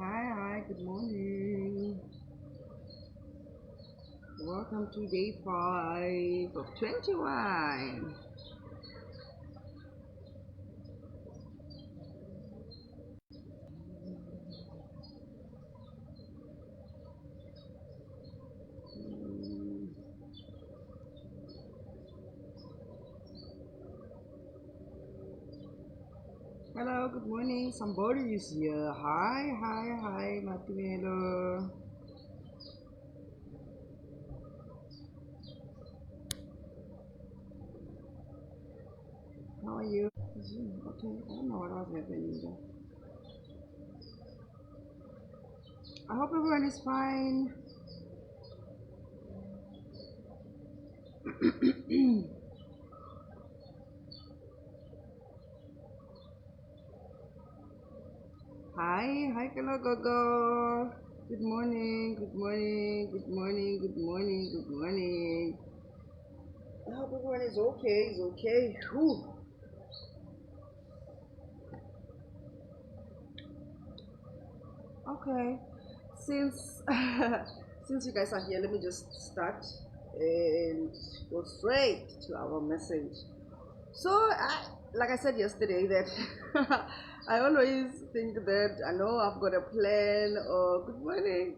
Hi, good morning. Welcome to day 5 of 21. Hello, good morning. Somebody is here. Hi, Matimelo. How are you? Okay, I don't know what was happening there. I hope everyone is fine. Hi, hello, Gogo. Good morning, good morning, good morning, good morning, good morning. I hope everyone is okay, is okay. Whew. Okay, since since you guys are here, let me just start and go straight to our message. So, like I said yesterday, that I always think that I know I've got a plan or good morning.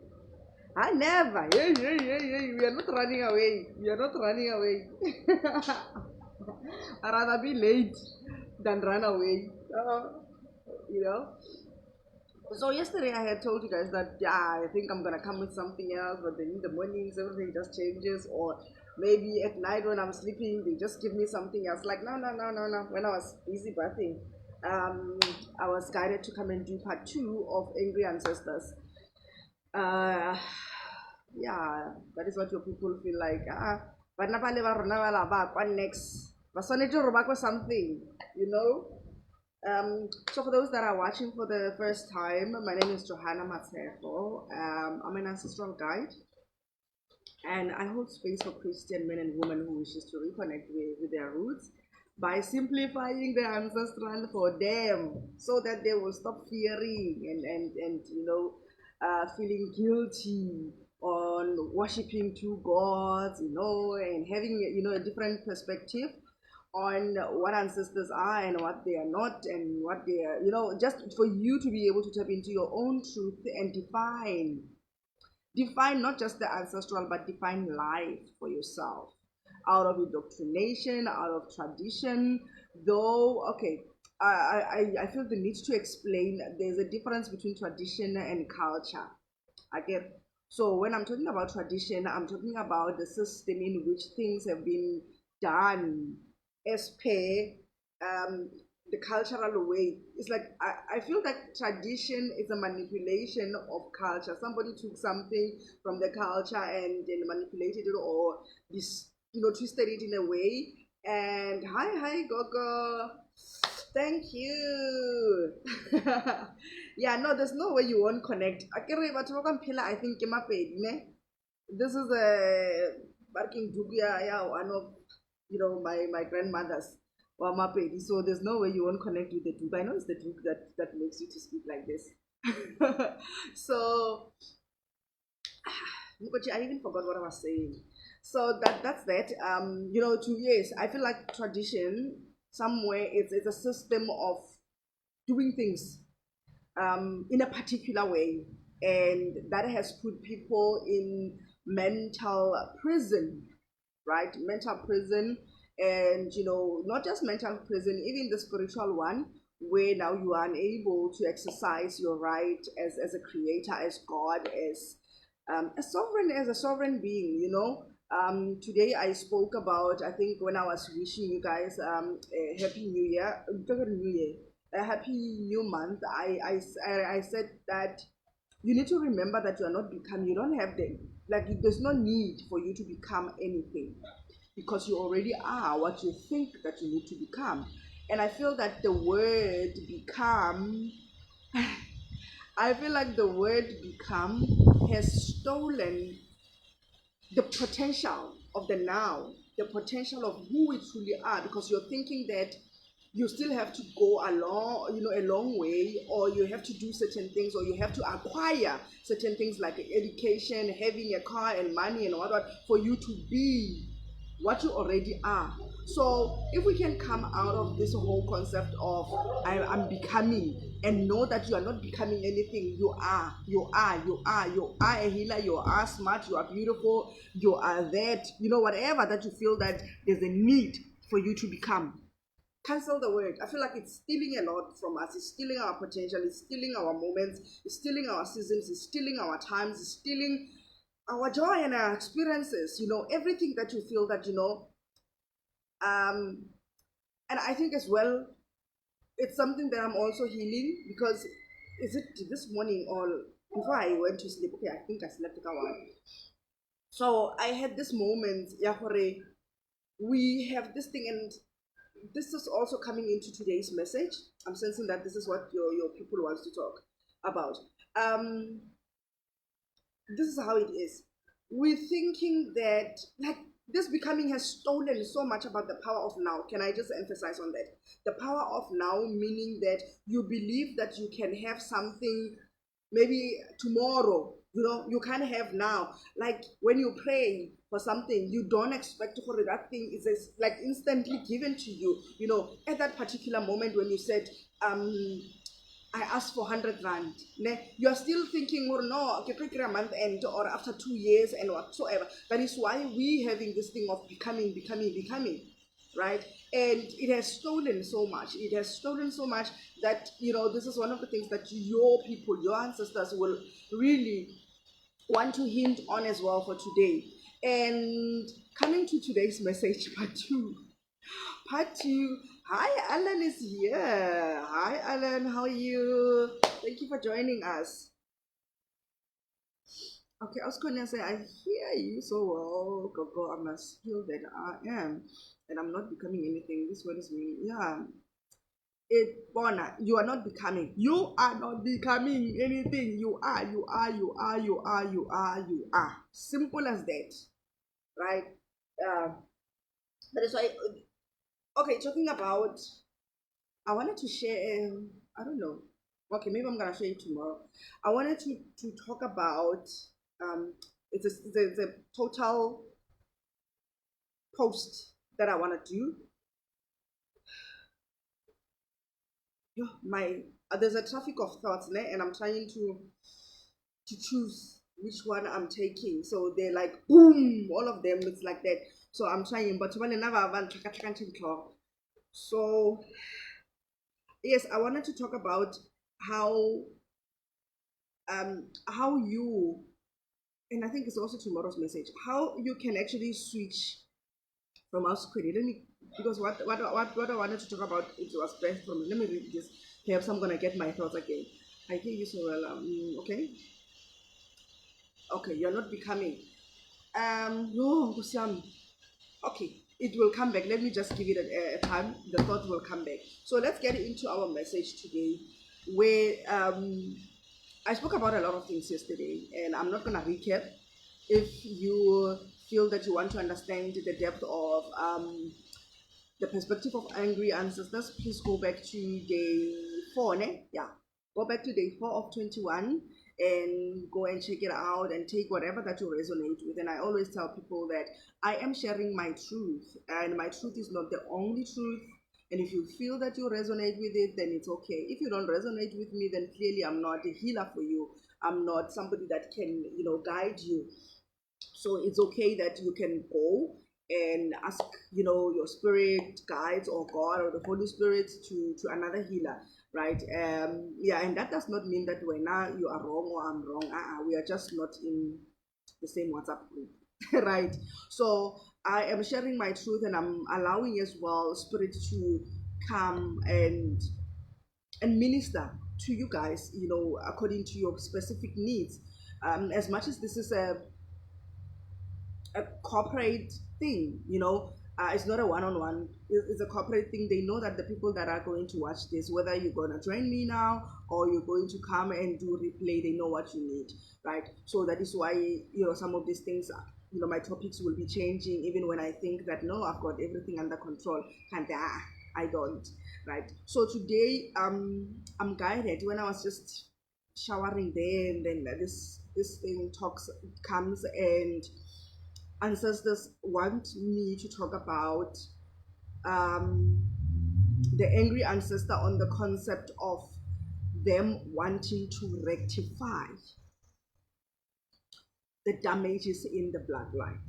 I never. Hey. We are not running away. We are not running away. I'd rather be late than run away. You know. So yesterday I had told you guys that yeah, I think I'm gonna come with something else, but then in the mornings everything just changes, or maybe at night when I'm sleeping they just give me something else. Like no. When I was busy bathing, I was guided to come and do part 2 of Angry Ancestors. Uh, yeah, that is what your people feel like. Bana ba le ba rona ba la ba kwa next. Ba swanetse gore ba kwa something, you know. So for those that are watching for the first time, my name is Johanna Matefo. I'm an ancestral guide, and I hold space for Christian men and women who wishes to reconnect with their roots by simplifying the ancestral for them, so that they will stop fearing and feeling guilty on worshiping two gods, and having a different perspective on what ancestors are and what they are not, and what they are, just for you to be able to tap into your own truth and define not just the ancestral, but define life for yourself out of indoctrination, out of tradition. Though, okay, I feel the need to explain there's a difference between tradition and culture. I get. So when I'm talking about tradition, I'm talking about the system in which things have been done as per um, the cultural way. It's like I feel that tradition is a manipulation of culture. Somebody took something from the culture and manipulated it, or this, twisted it in a way. And hi, Gogo. Thank you. Yeah, no, there's no way you won't connect. Akere batho ba kwa Mphela, I think ke Mapedi, ne? This is a barking Duguya, yeah, one of my grandmothers were Mapedi. So there's no way you won't connect with the Duke. I know it's the Duke that makes you to speak like this. So but I even forgot what I was saying. So that's that. Yes, I feel like tradition somewhere it's a system of doing things in a particular way, and that has put people in mental prison, right? Mental prison, and not just mental prison, even the spiritual one, where now you are unable to exercise your right as a creator, as God, as a sovereign being. Today I spoke about, I think when I was wishing you guys a happy new year, a happy new month. I said that you need to remember that you are not becoming, you don't have the, like, there's no need for you to become anything, because you already are what you think that you need to become. And I feel that the word become, I feel like the word become has stolen the potential of the now, the potential of who we truly are, because you're thinking that you still have to go a long way, or you have to do certain things, or you have to acquire certain things like education, having a car and money and whatnot for you to be what you already are. So if we can come out of this whole concept of I'm becoming, and know that you are not becoming anything, you are a healer, you are smart, you are beautiful, you are that, whatever that you feel that there's a need for you to become. Cancel the word. I feel like it's stealing a lot from us. It's stealing our potential. It's stealing our moments. It's stealing our seasons. It's stealing our times. It's stealing our joy and our experiences. Everything that you feel that and I think as well, it's something that I'm also healing, because is it this morning or before I went to sleep? Okay, I think I slept a while. So I had this moment, Yahore, we have this thing, and this is also coming into today's message. I'm sensing that this is what your people wants to talk about. This is how it is. We're thinking that, like, this becoming has stolen so much about the power of now. Can I just emphasize on that? The power of now, meaning that you believe that you can have something maybe tomorrow. You can't have now. Like when you pray for something, you don't expect for that thing is like instantly given to you. At that particular moment when you said, I asked for 100 rand. You're still thinking, well, no, okay, a month end or after 2 years and whatsoever. That is why we having this thing of becoming, right? And it has stolen so much. It has stolen so much that, this is one of the things that your people, your ancestors will really want to hint on as well for today. And coming to today's message, part two. Hi, Alan is here. Hi, Alan. How are you? Thank you for joining us. Okay, I was going to say, I hear you so well, Gogo. I must feel that I am, and I'm not becoming anything. This one is me. Yeah. Bona, you are not becoming. You are not becoming anything. You are, you are, you are, you are, you are, you are. Simple as that, right? That is why. Okay, talking about, I wanted to share. I don't know. Okay, maybe I'm gonna share it tomorrow. I wanted to talk about. It's a total post that I want to do. There's a traffic of thoughts, and I'm trying to choose which one I'm taking. So they're like boom, all of them. It's like that. So I'm trying, but so yes, I wanted to talk about how you, and I think it's also tomorrow's message, how you can actually switch from our query. Let me, because what I wanted to talk about, it was best from, let me read this. Perhaps I'm gonna get my thoughts again. I hear you so well. Okay. Okay, you're not becoming. No, okay, it will come back. Let me just give it a time. The thought will come back. So let's get into our message today, where I spoke about a lot of things yesterday, and I'm not gonna recap. If you feel that you want to understand the depth of the perspective of angry ancestors, please go back to day 4, ne? Yeah. Go back to day 4 of 21 and go and check it out and take whatever that you resonate with. And I always tell people that I am sharing my truth, and my truth is not the only truth. And if you feel that you resonate with it, then it's okay. If you don't resonate with me, then clearly I'm not a healer for you. I'm not somebody that can, guide you. So it's okay that you can go and ask, your spirit guides or God or the Holy Spirit to another healer, right? Yeah, and that does not mean that when now you are wrong or I'm wrong. We are just not in the same WhatsApp group, right? So I am sharing my truth, and I'm allowing as well spirit to come and minister to you guys, according to your specific needs. As much as this is a corporate thing, it's not a one-on-one. It's a corporate thing. They know that the people that are going to watch this, whether you're going to join me now or you're going to come and do replay, they know what you need, right? So that is why, some of these things, my topics will be changing, even when I think that, no, I've got everything under control. And I don't, right? So today, I'm guided when I was just showering there, and then this thing comes, and ancestors want me to talk about um, the angry ancestor on the concept of them wanting to rectify the damages in the bloodline,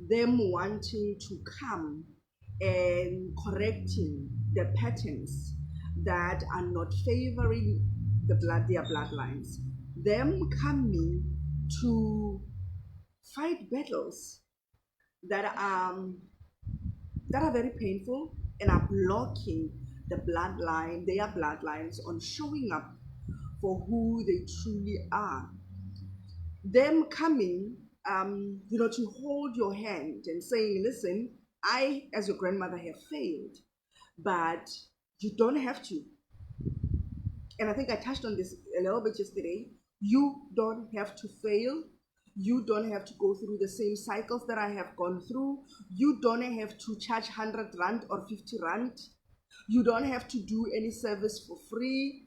them wanting to come and correcting the patterns that are not favoring their bloodlines, them coming to fight battles that are very painful and are blocking their bloodlines on showing up for who they truly are. Them coming, to hold your hand and saying, listen, I, as your grandmother, have failed, but you don't have to. And I think I touched on this a little bit yesterday. You don't have to fail. You don't have to go through the same cycles that I have gone through. You don't have to charge 100 Rand or 50 Rand. You don't have to do any service for free.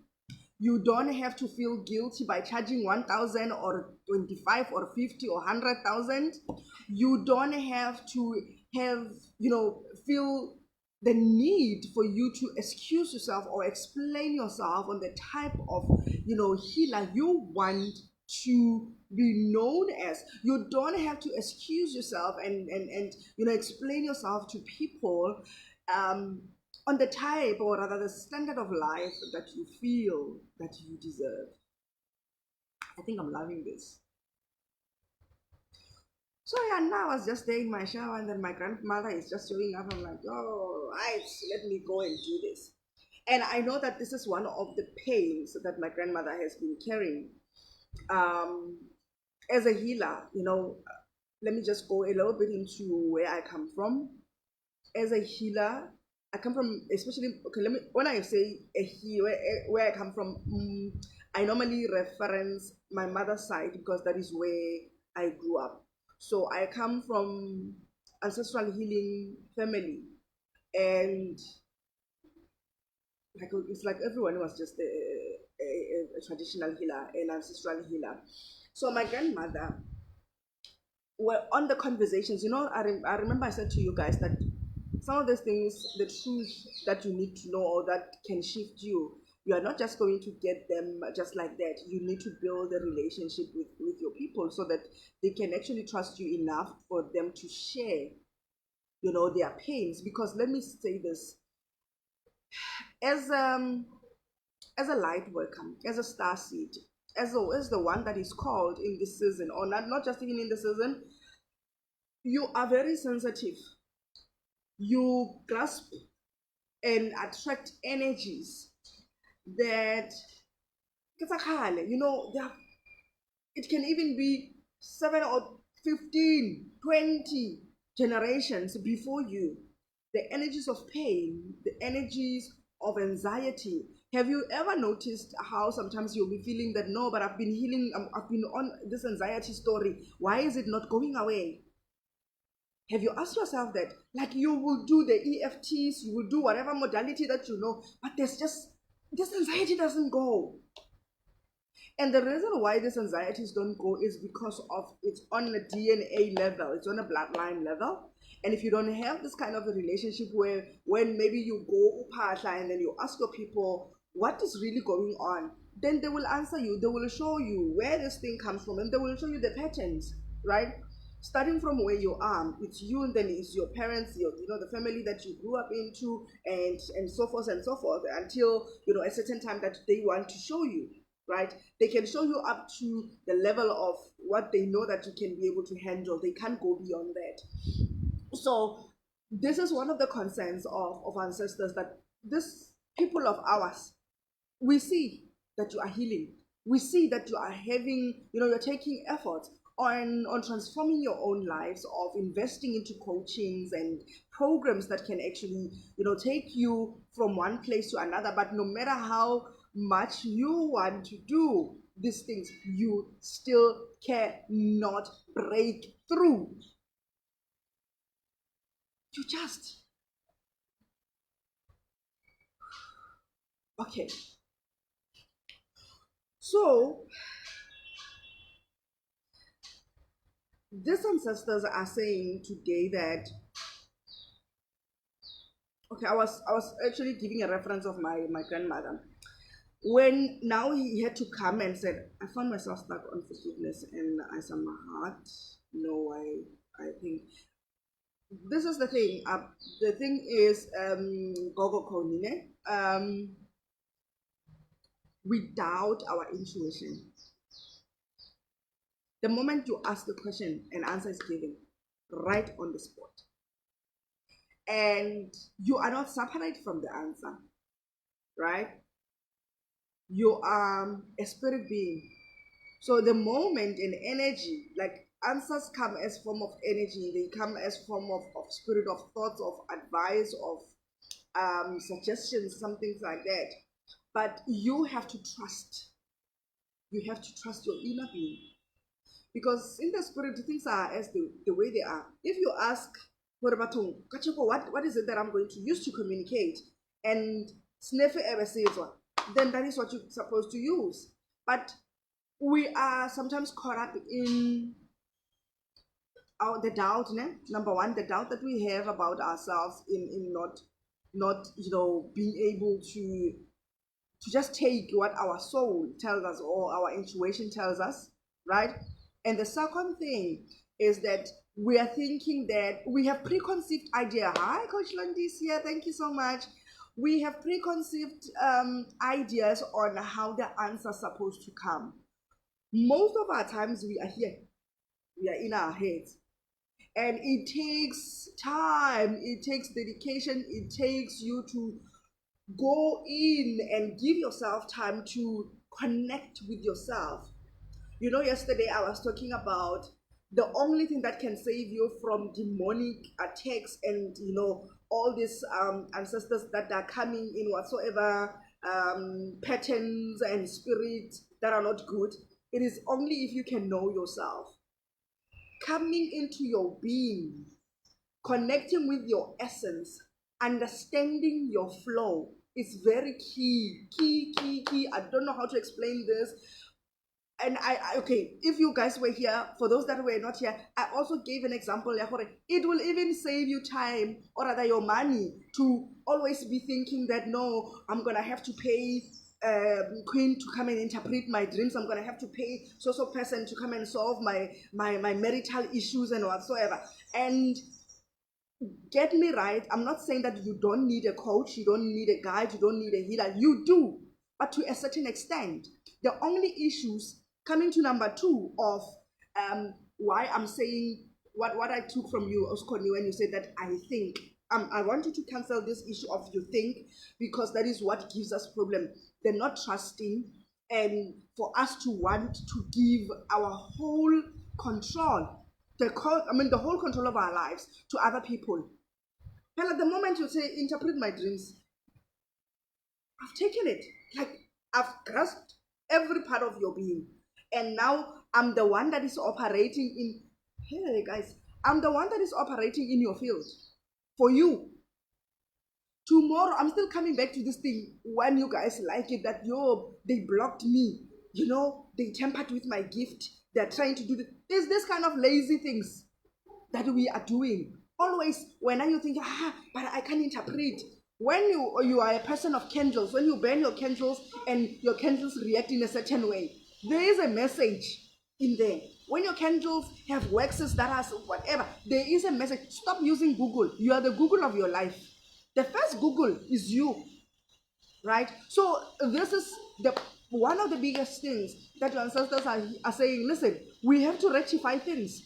You don't have to feel guilty by charging 1,000 or 25 or 50 or 100,000. You don't have to feel the need for you to excuse yourself or explain yourself on the type of, healer you want to be known as. You don't have to excuse yourself and explain yourself to people on the type, or rather the standard of life that you feel that you deserve. I think I'm loving this. So yeah, now I was just there in my shower, and then my grandmother is just showing up. I'm like, oh, right, let me go and do this. And I know that this is one of the pains that my grandmother has been carrying. As a healer, let me just go a little bit into where I come from. As a healer, I come from, especially, when I say a healer, where I come from, I normally reference my mother's side because that is where I grew up. So I come from ancestral healing family, and it's like everyone was just a traditional healer, an ancestral healer. So my grandmother, well, on the conversations, I remember I said to you guys that some of these things, the truth that you need to know or that can shift you, you are not just going to get them just like that. You need to build a relationship with your people so that they can actually trust you enough for them to share, their pains. Because let me say this, as a light worker, as a star seed, as the one that is called in this season, or not just even in the season, you are very sensitive. You grasp and attract energies that, it can even be 7 or 15, 20 generations before you. The energies of pain, the energies of anxiety. Have you ever noticed how sometimes you'll be feeling that, no, but I've been healing, I've been on this anxiety story. Why is it not going away? Have you asked yourself that? Like, you will do the EFTs, you will do whatever modality that you know, but this anxiety doesn't go. And the reason why these anxieties don't go is because of it's on a DNA level, it's on a bloodline level. And if you don't have this kind of a relationship where when maybe you go upatla and then you ask your people what is really going on, then they will answer you, they will show you where this thing comes from, and they will show you the patterns, right? Starting from where you are, it's you, and then it's your parents, the family that you grew up into, and so forth and so forth, until a certain time that they want to show you, right? They can show you up to the level of what they know that you can be able to handle. They can't go beyond that. So this is one of the concerns of ancestors, that this people of ours, we see that you are healing. We see that you are having, you're taking efforts on transforming your own lives, of investing into coachings and programs that can actually, take you from one place to another. But no matter how much you want to do these things, you still cannot break through. You just Okay. So these ancestors are saying today that, okay, I was actually giving a reference of my grandmother. When now he had to come and said, I found myself stuck on forgiveness, and I said, my heart, no, I think this is the thing. The thing is, Gogo Konine, we doubt our intuition. The moment you ask the question, an answer is given right on the spot. And you are not separate from the answer, right? You are a spirit being. So the moment and energy, like answers come as form of energy, they come as form of spirit, of thoughts, of advice, of suggestions, some things like that. But you have to trust. You have to trust your inner being. Because in the spirit, things are as the way they are. If you ask, what is it that I'm going to use to communicate? And Snefe ever says one, then that is what you're supposed to use. But we are sometimes caught up in the doubt, number one, the doubt that we have about ourselves in not being able to just take what our soul tells us or our intuition tells us, right? And the second thing is that we are thinking that we have preconceived idea. Hi, Coach Landis here. Thank you so much. We have preconceived ideas on how the answer is supposed to come. Most of our times we are here. We are in our heads. And it takes time, it takes dedication, it takes you to go in and give yourself time to connect with yourself. Yesterday I was talking about the only thing that can save you from demonic attacks and all these ancestors that are coming in whatsoever patterns and spirits that are not good. It is only if you can know yourself, coming into your being, connecting with your essence, understanding your flow is very key. I don't know how to explain this. And okay, if you guys were here, for those that were not here, I also gave an example. It will even save you time, or rather your money, to always be thinking that, no, I'm gonna have to pay Queen to come and interpret my dreams. I'm gonna have to pay so person to come and solve my marital issues and whatsoever. And get me right, I'm not saying that you don't need a coach, you don't need a guide, you don't need a healer. You do, but to a certain extent. The only issues, coming to number two of why I'm saying what I took from you, Oskoni, when you said that I think. I want you to cancel this issue of you think, because that is what gives us problem. They're not trusting, and for us to want to give our whole control, the whole control of our lives to other people. And at the moment you say, interpret my dreams, I've taken it. Like, I've grasped every part of your being. And now I'm the one that is operating in, hey guys, I'm the one that is operating in your field for you. Tomorrow, I'm still coming back to this thing when you guys like it, that they blocked me. They tampered with my gift. They're trying to do this. There's this kind of lazy things that we are doing. Always, when you think, but I can't interpret. When you are a person of candles, when you burn your candles and your candles react in a certain way, there is a message in there. When your candles have waxes that are whatever, there is a message. Stop using Google. You are the Google of your life. The first Google is you, right? So this is one of the biggest things that your ancestors are saying. Listen, we have to rectify things.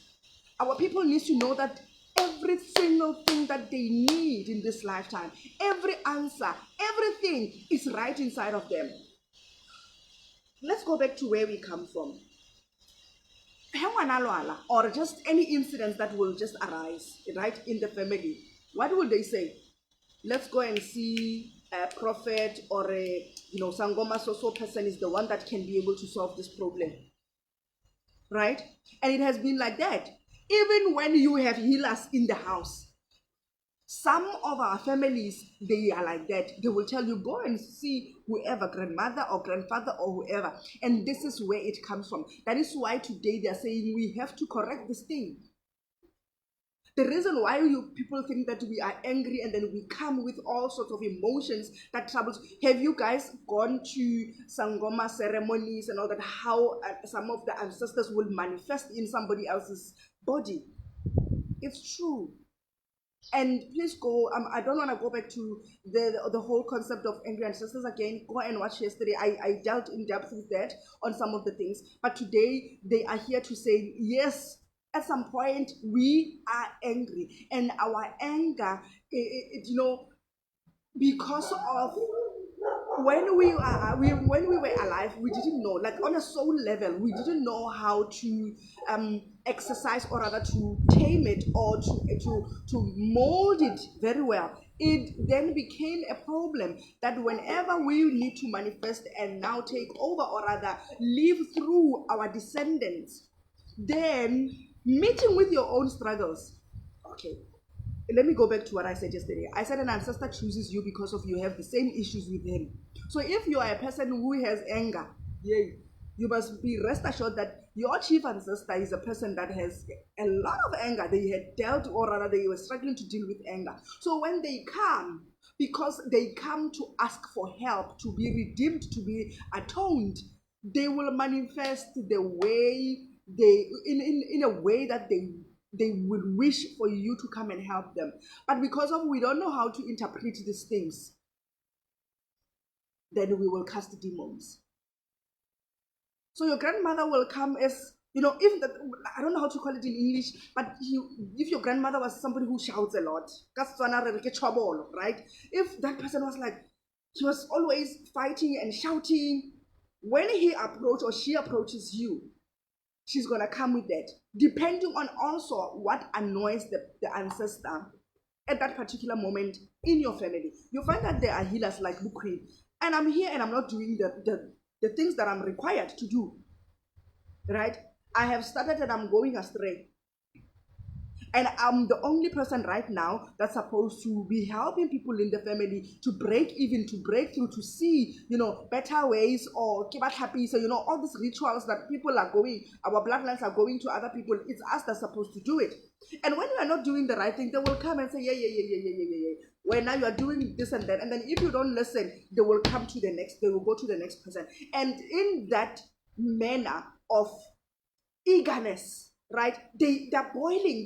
Our people need to know that every single thing that they need in this lifetime, every answer, everything is right inside of them. Let's go back to where we come from. Or just any incident that will just arise, right, in the family. What will they say? Let's go and see a prophet or a Sangoma so person is the one that can be able to solve this problem, right? And it has been like that. Even when you have healers in the house, Some of our families, they are like that. They will tell you, go and see whoever, grandmother or grandfather or whoever. And this is where it comes from. That is why today they're saying we have to correct this thing. The reason why people think that we are angry and then we come with all sorts of emotions that troubles. Have you guys gone to Sangoma ceremonies and all that? How some of the ancestors will manifest in somebody else's body. It's true. And please go, I don't want to go back to the whole concept of angry ancestors again. Go and watch yesterday. I dealt in depth with that on some of the things. But today, they are here to say, yes, at some point, we are angry. And our anger, because of when we were alive, we didn't know, like on a soul level, we didn't know how to exercise, or rather to tame it, or to mold it very well. It then became a problem that whenever we need to manifest and now take over, or rather live through our descendants, then meeting with your own struggles. Okay, let me go back to what I said yesterday. I said an ancestor chooses you because of you have the same issues with him. So if you are a person who has anger, yay, you must be rest assured that your chief ancestor is a person that has a lot of anger. They had dealt, or rather they were struggling to deal with anger. So when they come, because they come to ask for help, to be redeemed, to be atoned, they will manifest the way in a way that they would wish for you to come and help them. But because of we don't know how to interpret these things, then we will cast demons. So your grandmother will come as, if that, I don't know how to call it in English, but if your grandmother was somebody who shouts a lot, right? If that person was like, he was always fighting and shouting, when he approaches or she approaches you, she's going to come with that, depending on also what annoys the ancestor at that particular moment in your family. You find that there are healers like Bukri, and I'm here and I'm not doing the things that I'm required to do, right? I have started and I'm going astray. And I'm the only person right now that's supposed to be helping people in the family to break even, to break through, to see, better ways, or keep us happy. So, all these rituals that people are going, our bloodlines are going to other people, it's us that's supposed to do it. And when we are not doing the right thing, they will come and say, yeah. Well, now you are doing this and that. And then if you don't listen, they will come to they will go to the next person. And in that manner of eagerness, right? They're boiling.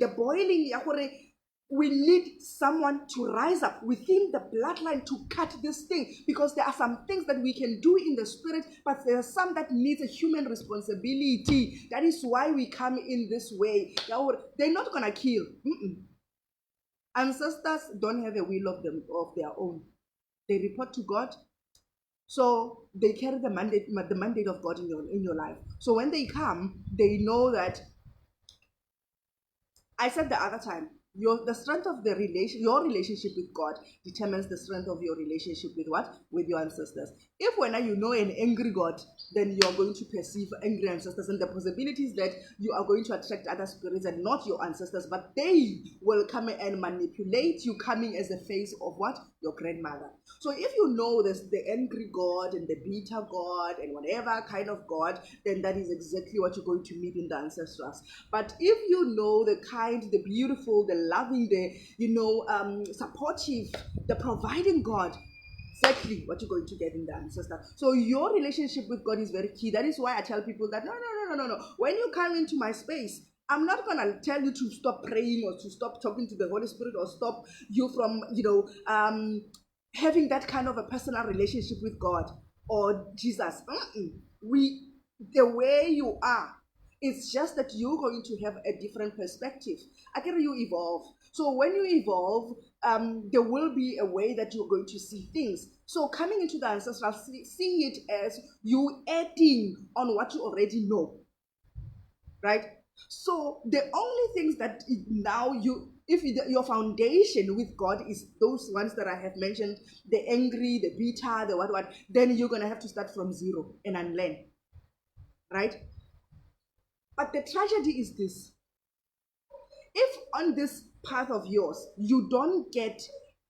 We need someone to rise up within the bloodline to cut this thing, because there are some things that we can do in the spirit, but there are some that needs a human responsibility. That is why we come in this way. They're not gonna kill. Ancestors don't have a will of their own. They report to God. So they carry the mandate of God in your life. So when they come, they know that. I said the other time, the strength of your relationship with God determines the strength of your relationship with what? With your ancestors. If when you know an angry God, then you are going to perceive angry ancestors, and the possibility is that you are going to attract other spirits and not your ancestors, but they will come and manipulate you, coming as the face of what? Your grandmother. So if you know there's the angry God and the bitter God and whatever kind of God, then that is exactly what you're going to meet in the ancestors. But if you know the kind, the beautiful, the loving, the supportive, the providing God, exactly what you're going to get in the ancestor. So your relationship with God is very key. That is why I tell people that no. When you come into my space, I'm not going to tell you to stop praying or to stop talking to the Holy Spirit or stop you from, having that kind of a personal relationship with God or Jesus. The way you are, it's just that you're going to have a different perspective. I can you evolve. So when you evolve, there will be a way that you're going to see things. So coming into the ancestral, see it as you adding on what you already know, right? So the only things that now your foundation with God is those ones that I have mentioned, the angry, the bitter, the what, then you're going to have to start from zero and unlearn, right? But the tragedy is this. If on this path of yours, you don't get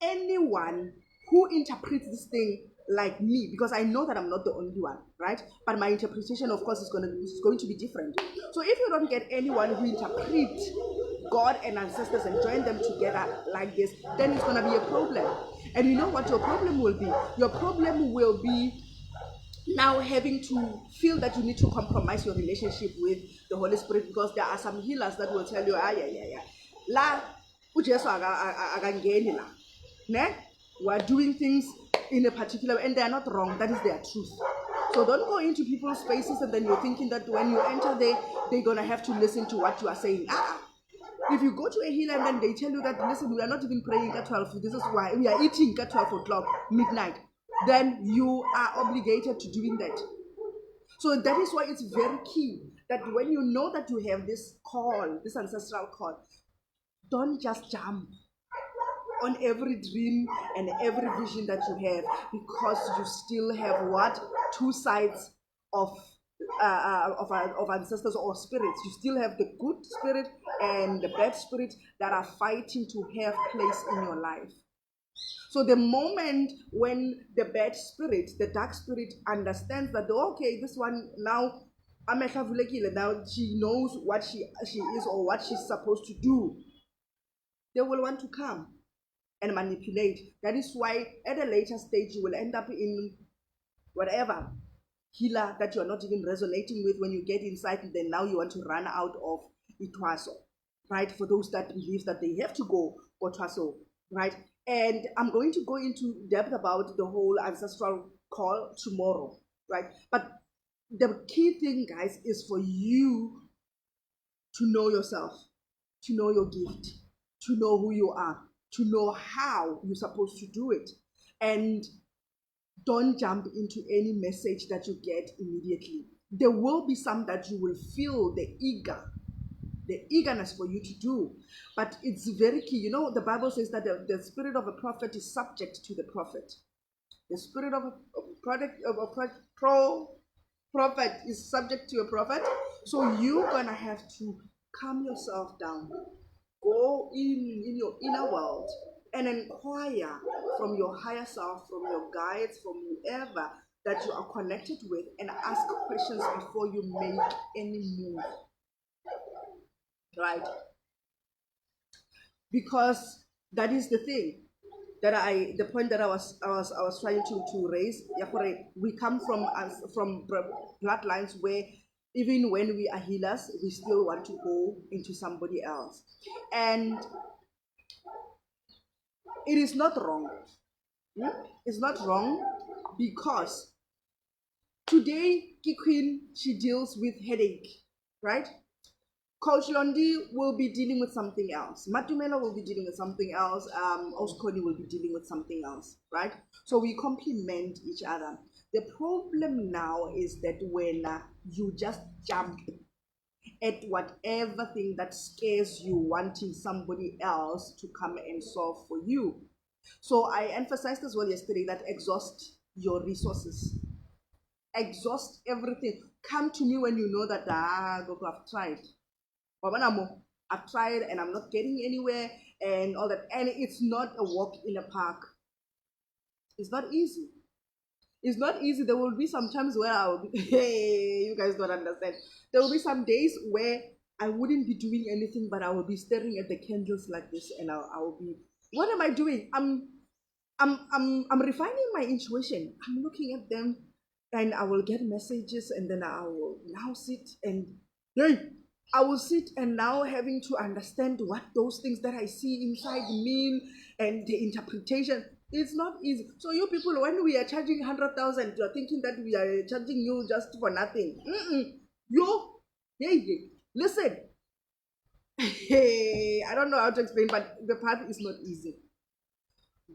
anyone who interprets this thing like me, because I know that I'm not the only one, right? But my interpretation, of course, is going to be different. So if you don't get anyone who interprets God and ancestors and join them together like this, then it's going to be a problem. And you know what your problem will be? Your problem will be now having to feel that you need to compromise your relationship with the Holy Spirit, because there are some healers that will tell you, la ujesu akangeni la, ne, we're doing things in a particular way, and they are not wrong. That is their truth. So don't go into people's spaces and then you're thinking that when you enter there, they're gonna have to listen to what you are saying. If you go to a healer and then they tell you that, listen, we are not even praying at 12, this is why we are eating at 12 o'clock midnight, then you are obligated to doing that. So that is why it's very key that when you know that you have this call, this ancestral call, don't just jump on every dream and every vision that you have, because you still have what? Two sides of ancestors or spirits. You still have the good spirit and the bad spirit that are fighting to have place in your life. So the moment when the bad spirit, the dark spirit, understands that, okay, this one now, now she knows what she is or what she's supposed to do, they will want to come and manipulate. That is why at a later stage you will end up in whatever healer that you are not even resonating with. When you get inside, and then now you want to run out of Itwaso, right? For those that believe that they have to go for Twaso, right? And I'm going to go into depth about the whole ancestral call tomorrow, right? But the key thing, guys, is for you to know yourself, to know your gift, to know who you are, to know how you're supposed to do it. And don't jump into any message that you get immediately. There will be some that you will feel the eagerness for you to do, but it's very key. You know, the Bible says that the spirit of a prophet is subject to the prophet. The spirit of a prophet is subject to a prophet. So you're gonna have to calm yourself down, go in your inner world and inquire from your higher self, from your guides, from whoever that you are connected with, and ask questions before you make any move. Right? Because that is the thing that the point that I was trying to raise. We come from bloodlines where even when we are healers, we still want to go into somebody else, and it is not wrong. It's not wrong, because today Queen, she deals with headache, right? Coach Londi will be dealing with something else. Matumela will be dealing with something else. Oskoni will be dealing with something else, right? So we complement each other. The problem now is that when you just jump at whatever thing that scares you, wanting somebody else to come and solve for you. So I emphasized as well yesterday that exhaust your resources. Exhaust everything. Come to me when you know that I've tried. I've tried and I'm not getting anywhere and all that. And it's not a walk in a park. It's not easy. It's not easy. There will be some times where I will be, hey, you guys don't understand. There will be some days where I wouldn't be doing anything, but I will be staring at the candles like this, and I will be, what am I doing? I'm refining my intuition. I'm looking at them, and I will get messages, and then I will now sit and I will sit and now having to understand what those things that I see inside mean and the interpretation. It's not easy. So you people, when we are charging 100,000, you are thinking that we are charging you just for nothing. Listen. Hey, I don't know how to explain, but the path is not easy.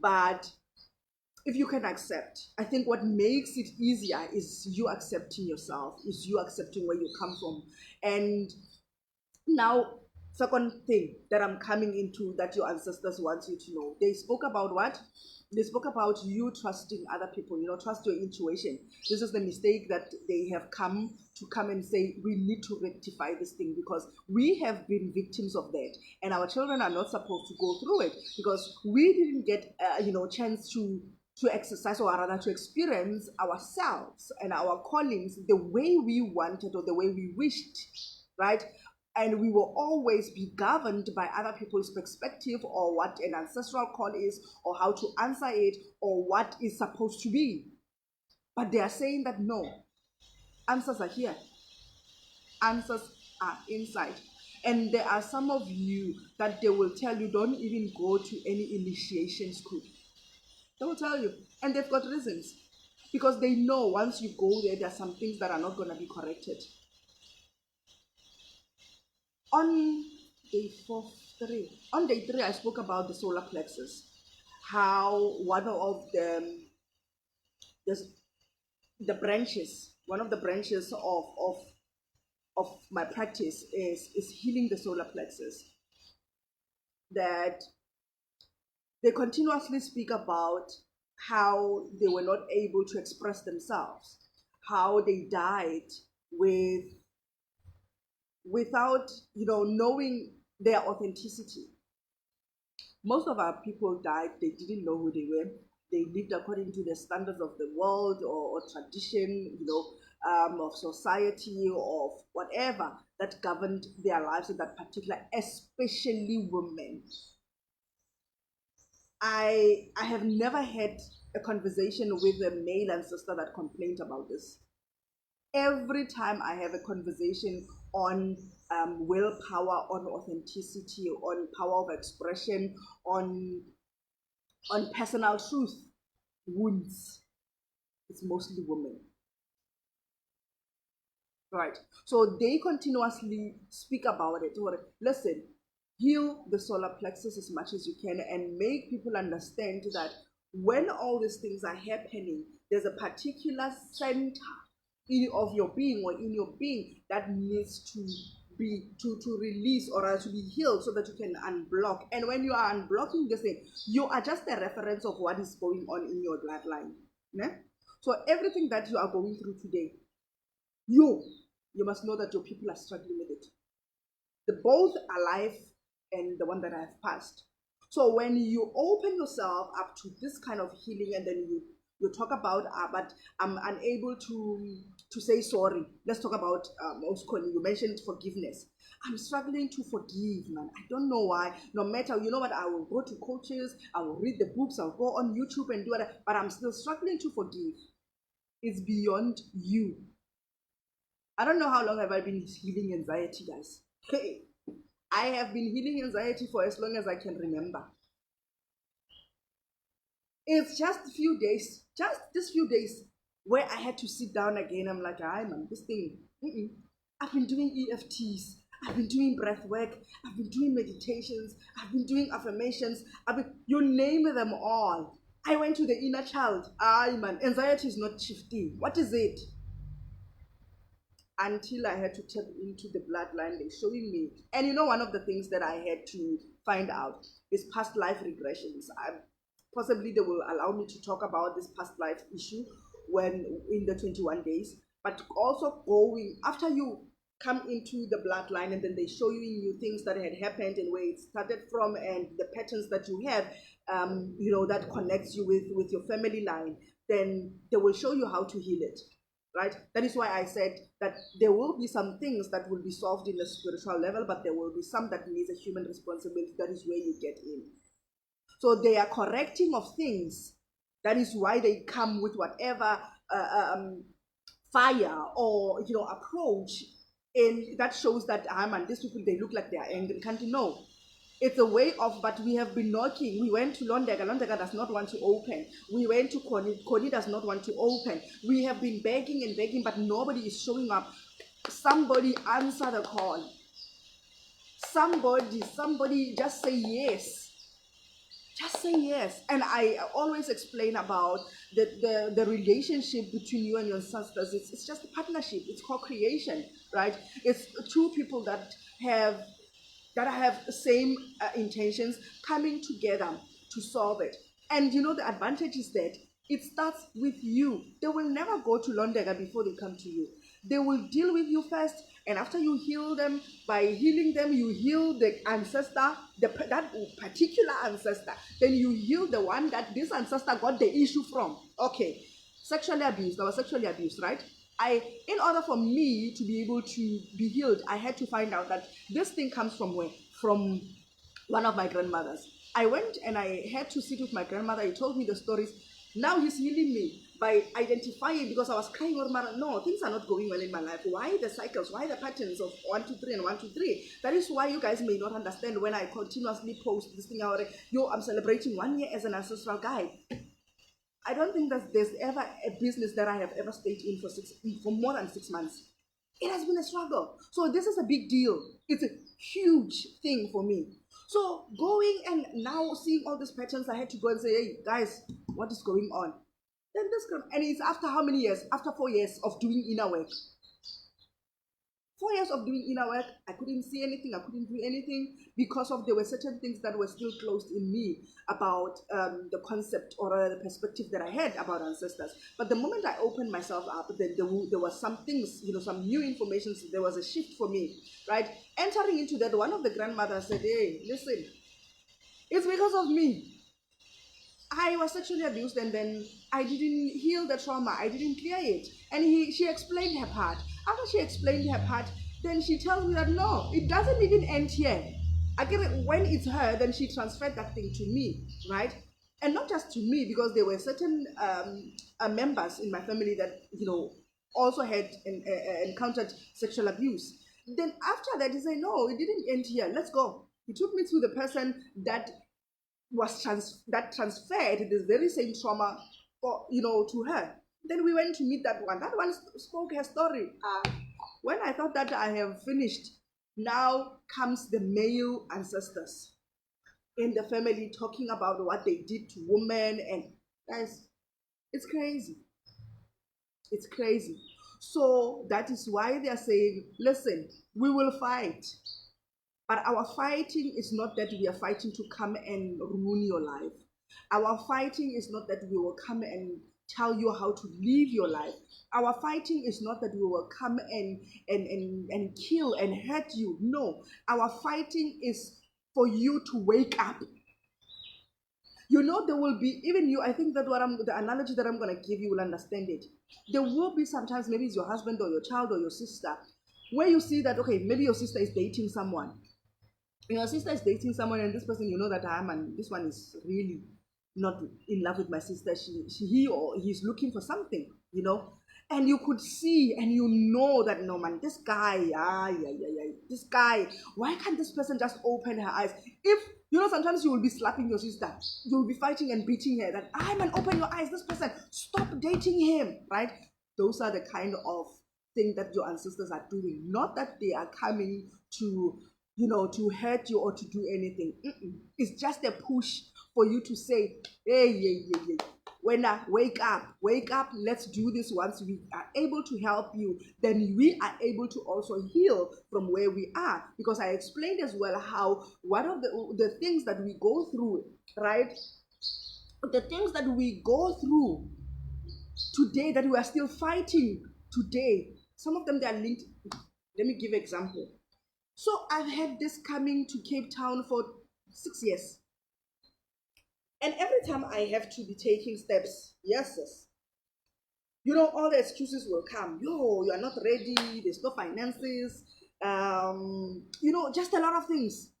But if you can accept, I think what makes it easier is you accepting yourself, is you accepting where you come from. And now Second thing that I'm coming into that your ancestors want you to know. They spoke about what? They spoke about you trusting other people, trust your intuition. This is the mistake that they have come and say, we need to rectify this thing because we have been victims of that. And our children are not supposed to go through it because we didn't get, chance to exercise or rather to experience ourselves and our callings the way we wanted or the way we wished, right? And we will always be governed by other people's perspective or what an ancestral call is or how to answer it or what is supposed to be. But they are saying that no, answers are here. Answers are inside. And there are some of you that they will tell you don't even go to any initiation school. They will tell you. And they've got reasons. Because they know once you go there are some things that are not going to be corrected. On day 3, I spoke about the solar plexus. How one of the branches, one of the branches of my practice is healing the solar plexus. That they continuously speak about how they were not able to express themselves, how they died without knowing their authenticity. Most of our people died, they didn't know who they were. They lived according to the standards of the world or tradition, of society or of whatever that governed their lives in that particular, especially women. I have never had a conversation with a male ancestor that complained about this. Every time I have a conversation on willpower, on authenticity, on power of expression, on personal truth, wounds, it's mostly women. Right. So they continuously speak about it. Listen, heal the solar plexus as much as you can and make people understand that when all these things are happening, there's a particular center of your being or in your being that needs to be to release or to be healed so that you can unblock. And when you are unblocking this thing, you are just a reference of what is going on in your bloodline. Yeah? So everything that you are going through today, you must know that your people are struggling with it. The both alive and the one that I have passed. So when you open yourself up to this kind of healing and then you talk about, but I'm unable to say sorry. Let's talk about you mentioned forgiveness. I'm struggling to forgive, man. I don't know why. No matter, you know what, I will go to coaches, I will read the books, I'll go on YouTube and do it, but I'm still struggling to forgive. It's beyond you. I don't know how long have I been healing anxiety, guys. I have been healing anxiety for as long as I can remember. It's just this few days, where I had to sit down again. I'm like, man, this thing. I've been doing EFTs. I've been doing breath work. I've been doing meditations. I've been doing affirmations. You name them all. I went to the inner child. Man, anxiety is not shifting. What is it? Until I had to tap into the bloodline, they're showing me. And one of the things that I had to find out is past life regressions. Possibly they will allow me to talk about this past life issue when in the 21 days. But also going after you come into the bloodline and then they show you things that had happened and where it started from and the patterns that you have, that connects you with your family line. Then they will show you how to heal it. Right? That is why I said that there will be some things that will be solved in a spiritual level, but there will be some that needs a human responsibility. That is where you get in. So they are correcting of things. That is why they come with whatever fire or approach, and that shows that man, these people, they look like they are angry. Can't you know? It's a way of, but we have been knocking. We went to Londega. Londega does not want to open. We went to Koni. Koni does not want to open. We have been begging and begging, but nobody is showing up. Somebody answer the call. Somebody just say yes. Just say yes. And I always explain about the relationship between you and your ancestors. It's just a partnership. It's co-creation, right? It's two people that have that have the same intentions coming together to solve it. And the advantage is that it starts with you. They will never go to Londega before they come to you. They will deal with you first, and after you heal them, by healing them, you heal the ancestor, that particular ancestor. Then you heal the one that this ancestor got the issue from. Okay, sexually abused. I was sexually abused, right? In order for me to be able to be healed, I had to find out that this thing comes from where? From one of my grandmothers. I went and I had to sit with my grandmother. He told me the stories. Now he's healing me by identifying, because I was crying over no, things are not going well in my life. Why the cycles? Why the patterns of 1, 2, 3 and 1, 2, 3? That is why you guys may not understand when I continuously post this thing out. Yo, I'm celebrating 1 year as an ancestral guide. I don't think that there's ever a business that I have ever stayed in for more than 6 months. It has been a struggle. So this is a big deal. It's a huge thing for me. So going and now seeing all these patterns, I had to go and say, hey guys, what is going on? Then and it's after how many years? After 4 years of doing inner work. 4 years of doing inner work, I couldn't see anything, I couldn't do anything, because there were certain things that were still closed in me about the concept or the perspective that I had about ancestors. But the moment I opened myself up, then there was some things, some new information. So there was a shift for me, right? Entering into that, one of the grandmothers said, hey, listen, it's because of me. I was sexually abused, and then I didn't heal the trauma. I didn't clear it. And she explained her part. After she explained her part, then she tells me that no, it doesn't even end here. I get it. When it's her, then she transferred that thing to me, right? And not just to me, because there were certain members in my family that also had encountered sexual abuse. Then after that, he said, no, it didn't end here. Let's go. He took me to the person that transferred this very same trauma to her. Then we went to meet that one. That one spoke her story. When I thought that I have finished, now comes the male ancestors in the family talking about what they did to women. And guys, it's crazy. It's crazy. So that is why they are saying, listen, we will fight. But our fighting is not that we are fighting to come and ruin your life. Our fighting is not that we will come and tell you how to live your life. Our fighting is not that we will come and kill and hurt you. No, our fighting is for you to wake up. There will be, even you, I think that the analogy that I'm going to give you will understand it. There will be sometimes, maybe it's your husband or your child or your sister, where you see that, okay, maybe your sister is dating someone. Your sister is dating someone, and this person, that this one is really not in love with my sister. He or he's looking for something, and you could see and that, no man, this guy, this guy, why can't this person just open her eyes? If sometimes you will be slapping your sister, you'll be fighting and beating her, that man, open your eyes, this person, stop dating him, right? Those are the kind of thing that your ancestors are doing, not that they are coming to to hurt you or to do anything. It's just a push for you to say, hey, when I wake up, let's do this. Once we are able to help you, then we are able to also heal from where we are. Because I explained as well how one of the things that we go through, right? The things that we go through today, that we are still fighting today, some of them, they are linked. Let me give an example. So I've had this coming to Cape Town for 6 years. And every time I have to be taking steps, yes, all the excuses will come. You are not ready, there's no finances, just a lot of things.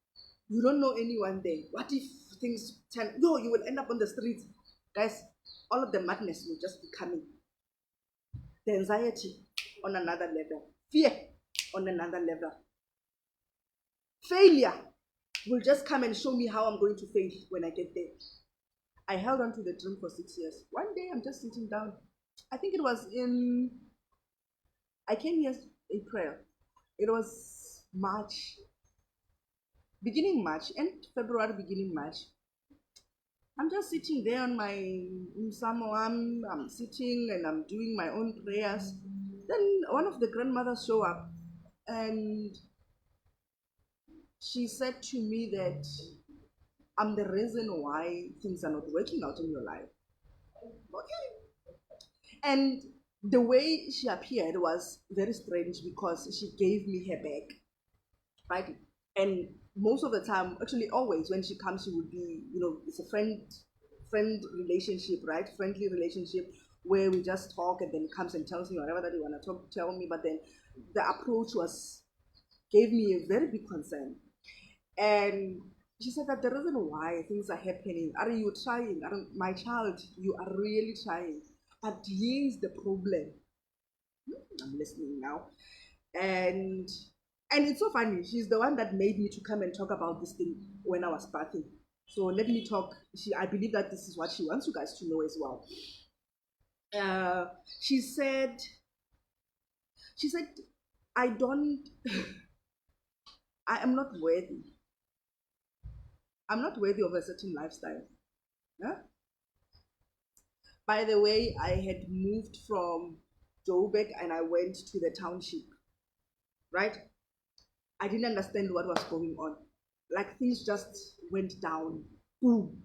You don't know anyone there. What if things turn, you will end up on the streets. Guys, all of the madness will just be coming. The anxiety on another level. Fear on another level. Failure will just come and show me how I'm going to fail when I get there. I held on to the dream for 6 years. One day I'm just sitting down. I think it was I came here April. It was March. Beginning March, end February, beginning March. I'm just sitting there on my Samoam. I'm sitting and I'm doing my own prayers. Then one of the grandmothers show up, and she said to me that I'm the reason why things are not working out in your life. Okay. And the way she appeared was very strange because she gave me her bag, right? And most of the time, actually always when she comes, she would be, it's a friend relationship, right? Friendly relationship where we just talk and then comes and tells me whatever that you want to tell me. But then the approach gave me a very big concern. And she said that the reason why things are happening, are you trying? My child, you are really trying. But here's the problem. I'm listening now. And and it's so funny. She's the one that made me to come and talk about this thing when I was bathing. So let me talk. I believe that this is what she wants you guys to know as well. Uh, she said, she said, I don't, I am not worthy. I'm not worthy of a certain lifestyle. Huh? By the way, I had moved from Joburg and I went to the township, right? I didn't understand what was going on. Like things just went down. Boom.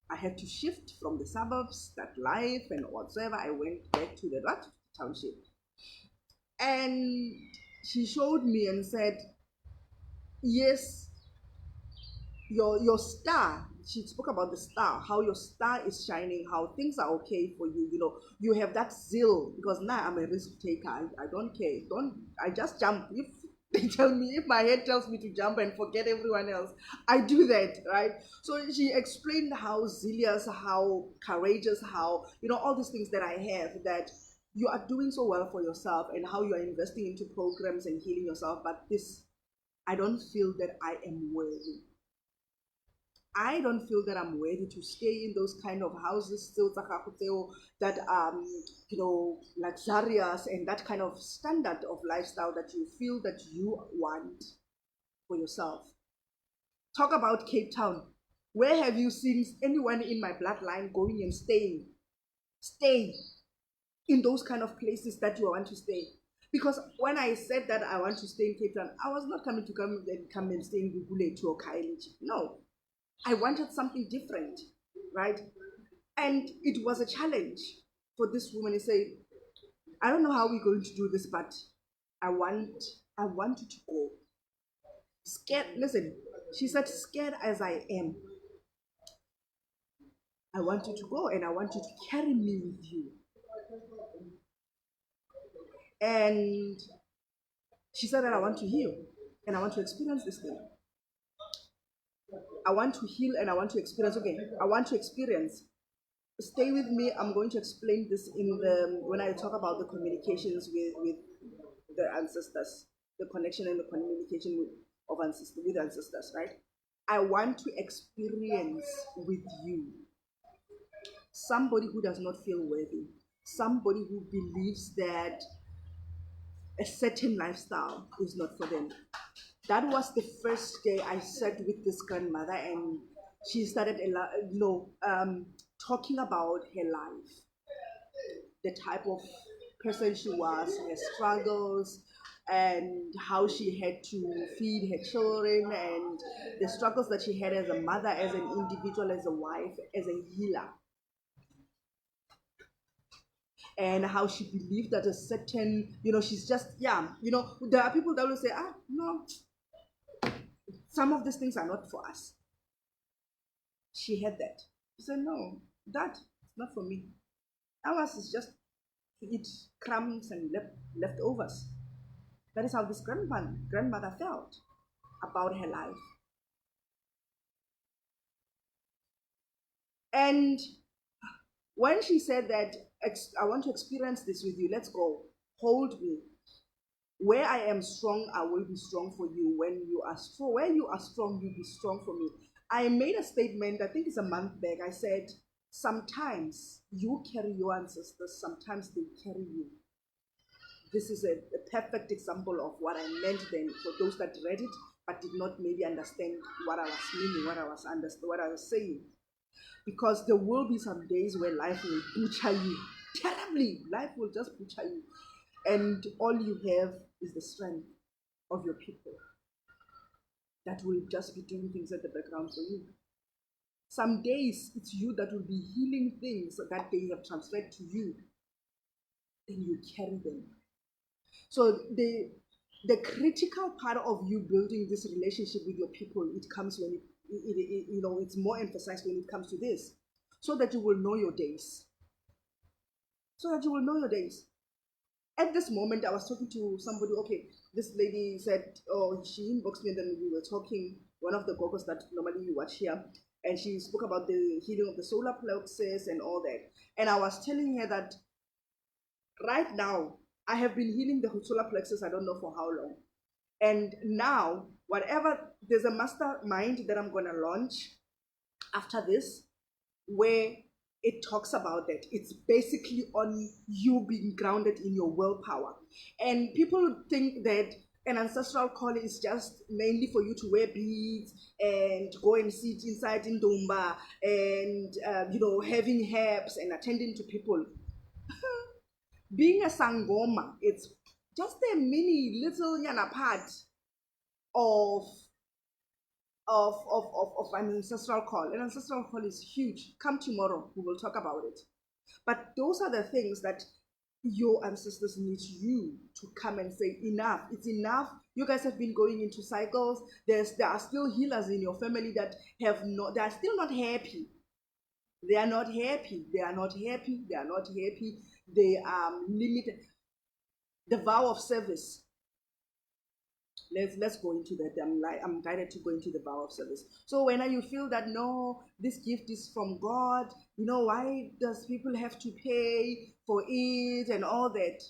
I had to shift from the suburbs, that life and whatsoever. I went back to the what? Township. And she showed me and said, yes, your star, she spoke about the star, how your star is shining, how things are okay for you. You have that zeal because now I'm a risk taker. I don't care. I just jump. If they tell me, if my head tells me to jump and forget everyone else, I do that, right? So she explained how zealous, how courageous, how, all these things that I have, that you are doing so well for yourself and how you are investing into programs and healing yourself. But this, I don't feel that I am worthy. I don't feel that I'm worthy to stay in those kind of houses still that luxurious and that kind of standard of lifestyle that you feel that you want for yourself. Talk about Cape Town. Where have you seen anyone in my bloodline going and stay in those kind of places that you want to stay? Because when I said that I want to stay in Cape Town, I was not coming to come and stay in Gugulethu or Khayelitsha. No, I wanted something different, right? And it was a challenge for this woman to say, I don't know how we're going to do this, but I want you to go. Scared, listen, she said, scared as I am, I want you to go and I want you to carry me with you. And she said that I want to heal and I want to experience this thing. I want to heal and I want to experience. Okay, I want to experience. Stay with me. I'm going to explain this when I talk about the communications with the ancestors, the connection and the communication with ancestors, right? I want to experience with you somebody who does not feel worthy, somebody who believes that a certain lifestyle is not for them. That was the first day I sat with this grandmother, and she started talking about her life, the type of person she was, her struggles, and how she had to feed her children, and the struggles that she had as a mother, as an individual, as a wife, as a healer. And how she believed that a certain, she's just, there are people that will say, no, some of these things are not for us. She had that. She said, no, that's not for me. Ours is just to eat crumbs and leftovers. That is how this grandmother felt about her life. And when she said that, I want to experience this with you, let's go, hold me. Where I am strong, I will be strong for you. When you are strong, where you are strong, you'll be strong for me. I made a statement, I think it's a month back. I said, sometimes you carry your ancestors, sometimes they carry you. This is a perfect example of what I meant then for those that read it but did not maybe understand what I was meaning, what I was saying. Because there will be some days where life will butcher you terribly. Life will just butcher you. And all you have is the strength of your people. that will just be doing things at the background for you. Some days it's you that will be healing things that they have transferred to you, and you carry them. So the critical part of you building this relationship with your people, it comes when it's more emphasized when it comes to this, so that you will know your days. So that you will know your days. At this moment, I was talking to somebody. Okay, this lady said, oh, she inboxed me, and then we were talking. One of the gogos that normally you watch here, and she spoke about the healing of the solar plexus and all that. And I was telling her that right now, I have been healing the solar plexus, I don't know for how long. And now, there's a mastermind that I'm going to launch after this, where it talks about that. It's basically on you being grounded in your willpower. And people think that an ancestral call is just mainly for you to wear beads and go and sit inside in Dumba and, having herbs and attending to people. Being a Sangoma, it's just a mini little part of an ancestral call. An ancestral call is huge. Come tomorrow, we will talk about it. But those are the things that your ancestors need you to come and say, enough, it's enough. You guys have been going into cycles. There are still healers in your family that they are still not happy. They are not happy. They are not happy. They are not happy. They are limited. The vow of service. Let's go into that. I'm guided to go into the vow of service. So when you feel that no, this gift is from God, why does people have to pay for it and all that?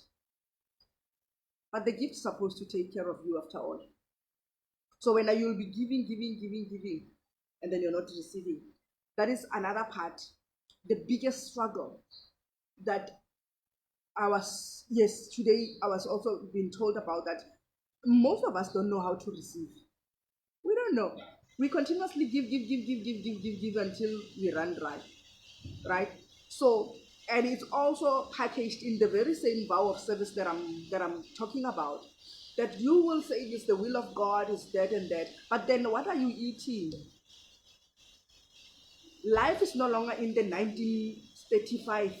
But the gift is supposed to take care of you after all. So when you'll be giving, and then you're not receiving, that is another part. The biggest struggle that today I was also being told about that. Most of us don't know how to receive. We don't know. We continuously give until we run dry, right? So, and it's also packaged in the very same vow of service that I'm talking about. That you will say is the will of God, is that and that. But then what are you eating? Life is no longer in the 1935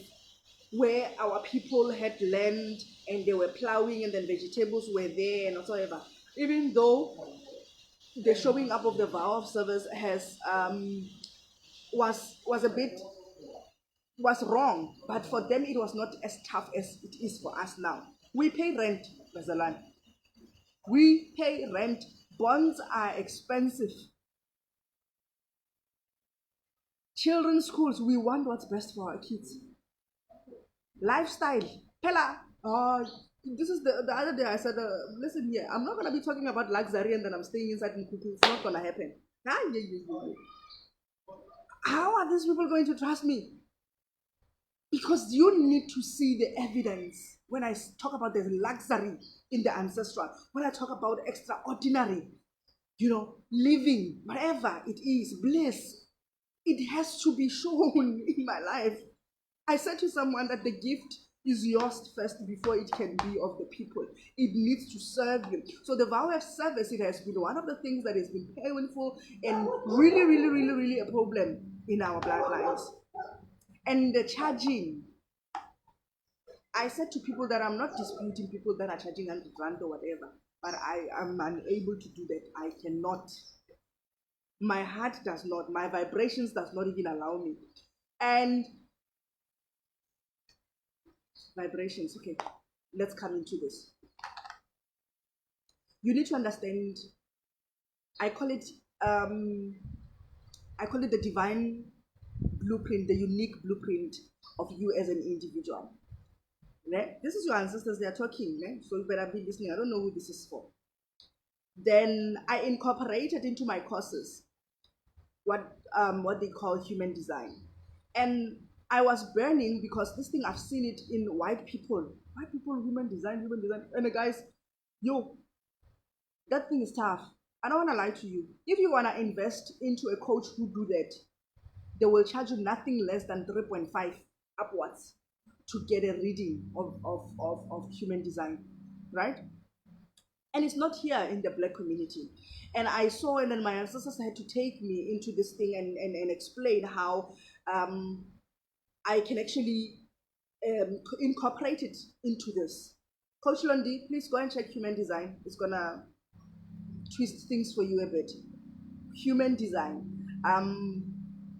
where our people had land and they were plowing and then vegetables were there and whatsoever. Even though the showing up of the vow of service was wrong, but for them it was not as tough as it is for us now. We pay rent, Mazalan. We pay rent. Bonds are expensive. Children's schools, we want what's best for our kids. Lifestyle. Pella. This is the other day I said, listen here, I'm not going to be talking about luxury and then I'm staying inside and cooking. It's not going to happen. How are these people going to trust me? Because you need to see the evidence. When I talk about the luxury in the ancestral, when I talk about extraordinary, living, whatever it is, bliss, it has to be shown in my life. I said to someone that the gift is yours first before it can be of the people. It needs to serve you. So the vow of service, it has been one of the things that has been painful and really, really, really, really a problem in our bloodlines. And the charging, I said to people that I'm not disputing people that are charging $100 or whatever, but I am unable to do that. I cannot. My heart does not. My vibrations does not even allow me. And vibrations, okay, let's come into this. You need to understand, I call it the divine blueprint, the unique blueprint of you as an individual. This is your ancestors, they are talking, so you better be listening. I don't know who this is for. Then I incorporated into my courses what they call human design. And I was burning because this thing, I've seen it in white people, human design. And the guys, that thing is tough. I don't want to lie to you. If you want to invest into a coach who do that, they will charge you nothing less than 3.5 upwards to get a reading of human design, right? And it's not here in the Black community. And I saw, and then my ancestors had to take me into this thing and explain how I can actually incorporate it into this. Coach Londi, please go and check human design. It's gonna twist things for you a bit. Human design.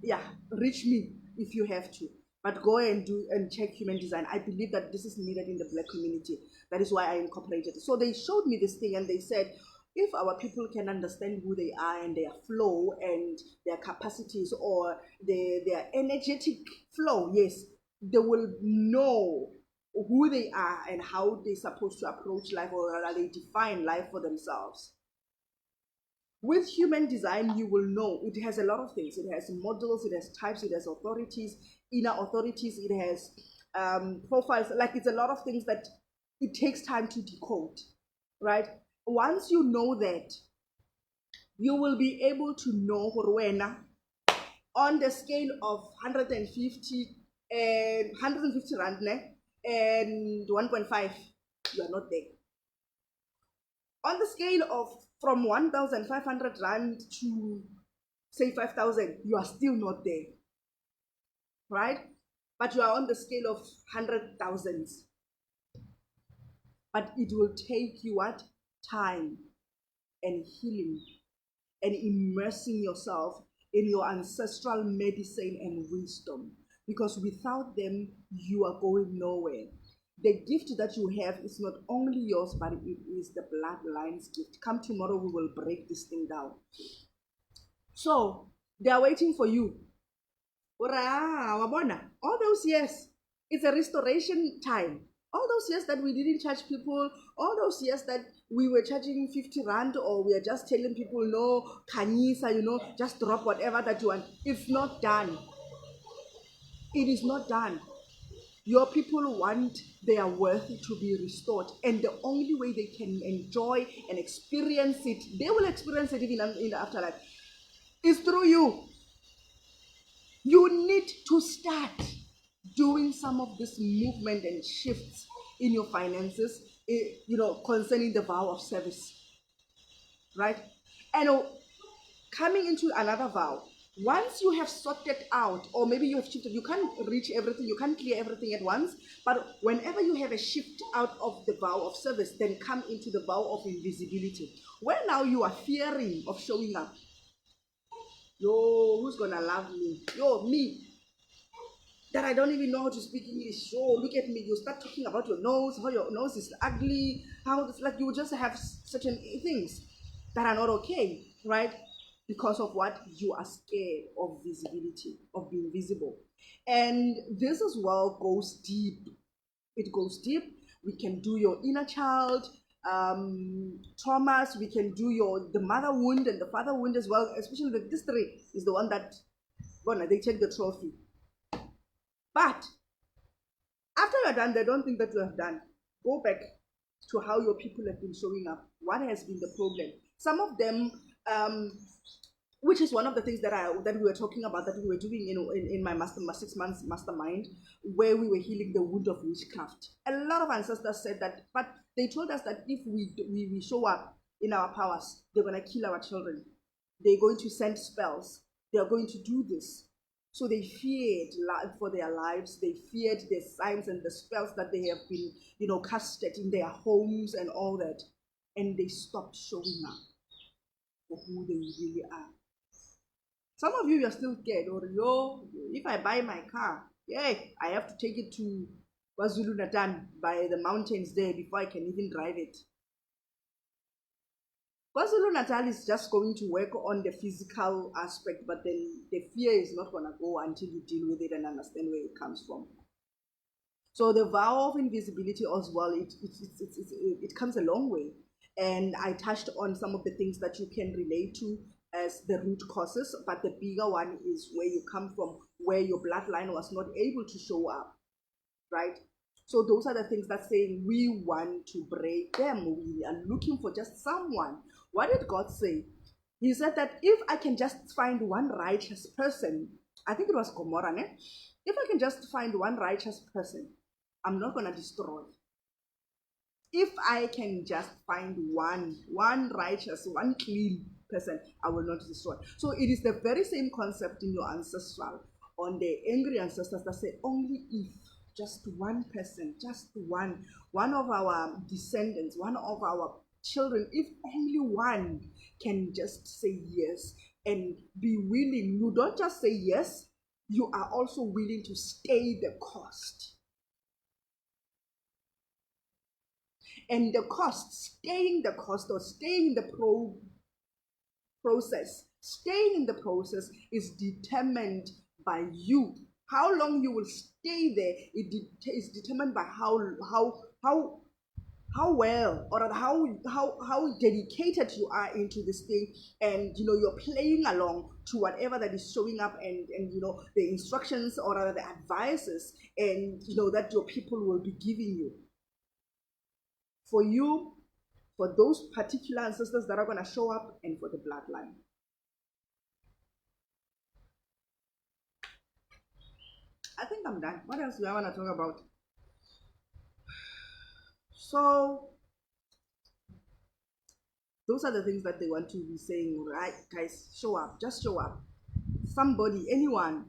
Yeah, reach me if you have to, but go and do and check human design. I believe that this is needed in the Black community. That is why I incorporated it. So they showed me this thing and they said, if our people can understand who they are and their flow and their capacities or their energetic flow, yes, they will know who they are and how they're supposed to approach life, or how they define life for themselves. With human design, you will know it has a lot of things. It has models, it has types, it has authorities, inner authorities, it has profiles. Like, it's a lot of things that it takes time to decode, right? Once you know that, you will be able to know Rwena on the scale of 150 and 150 rand and 1.5. You are not there. On the scale of from 1,500 rand to say 5,000, you are still not there, right? But you are on the scale of 100,000. But it will take you what? Time and healing and immersing yourself in your ancestral medicine and wisdom, because without them, you are going nowhere. The gift that you have is not only yours, but it is the bloodline's gift. Come tomorrow, we will break this thing down. So they are waiting for you. All those years, it's a restoration time. All those years that we didn't charge people, all those years that we were charging 50 rand, or we are just telling people, no, Kanyisa, just drop whatever that you want. It's not done. It is not done. Your people want their worth to be restored, and the only way they can enjoy and experience it, they will experience it even in the afterlife, is through you. You need to start doing some of this movement and shifts in your finances, concerning the vow of service, right? And coming into another vow, once you have sorted out, or maybe you have shifted, you can't reach everything, you can't clear everything at once, but whenever you have a shift out of the vow of service, then come into the vow of invisibility, where now you are fearing of showing up. Yo, who's gonna love me? Yo, me, that I don't even know how to speak English. Yo, look at me. You start talking about your nose, how your nose is ugly, how it's like you just have certain things that are not okay, right? Because of what? You are scared of visibility, of being visible. And this as well goes deep. It goes deep. We can do your inner child traumas. We can do the mother wound and the father wound as well. Especially this three is the one that, they take the trophy. But after you're done, they don't think that you have done. Go back to how your people have been showing up. What has been the problem? Some of them, which is one of the things that we were talking about, that we were doing in my 6 months mastermind, where we were healing the wound of witchcraft. A lot of ancestors said that, but they told us that if we show up in our powers, they're going to kill our children. They're going to send spells. They're going to do this. So they feared for their lives. They feared the signs and the spells that they have been, casted in their homes and all that. And they stopped showing up for who they really are. Some of you are still scared, or if I buy my car, I have to take it to KwaZulu-Natal by the mountains there before I can even drive it. KwaZulu-Natal is just going to work on the physical aspect, but then the fear is not going to go until you deal with it and understand where it comes from. So the vow of invisibility as well, it comes a long way. And I touched on some of the things that you can relate to as the root causes, but the bigger one is where you come from, where your bloodline was not able to show up, right? So those are the things that saying we want to break them. We are looking for just someone. What did God say? He said that if I can just find one righteous person, I think it was Gomorrah, if I can just find one righteous person, I'm not going to destroy. If I can just find one righteous, one clean person, I will not destroy. So it is the very same concept in your ancestral, on the angry ancestors that say only if just one person, just one of our descendants, one of our children, if only one can just say yes and be willing, you don't just say yes, you are also willing to stay the cost. And the cost, staying the cost or staying in the process, staying in the process is determined by you. How long you will stay there is determined by how well or how dedicated you are into this thing, and you're playing along to whatever that is showing up, and the instructions or rather the advices, and that your people will be giving you. For you, for those particular ancestors that are going to show up, and for the bloodline. I think I'm done. What else do I want to talk about? So those are the things that they want to be saying, right, guys? Show up. Just show up. Somebody, anyone.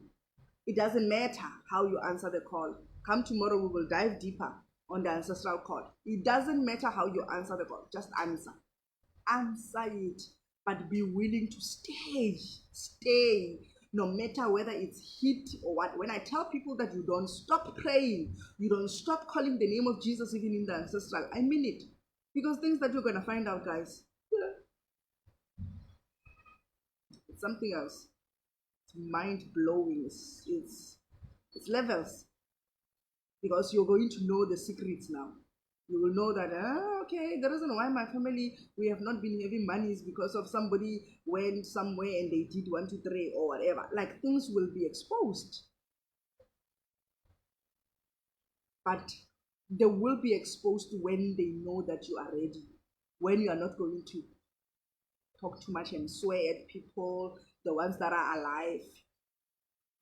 It doesn't matter how you answer the call. Come tomorrow, we will dive deeper on the ancestral call. It doesn't matter how you answer the call. Just answer. Answer it. But be willing to stay. Stay. No matter whether it's heat or what. When I tell people that you don't stop praying, you don't stop calling the name of Jesus even in the ancestral, I mean it. Because things that you're going to find out, guys, it's something else. It's mind-blowing. It's levels. Because you're going to know the secrets now. You will know that, okay, the reason why my family, we have not been having money is because of somebody went somewhere and they did 1, 2, 3 or whatever. Like, things will be exposed. But they will be exposed when they know that you are ready. When you are not going to talk too much and swear at people, the ones that are alive.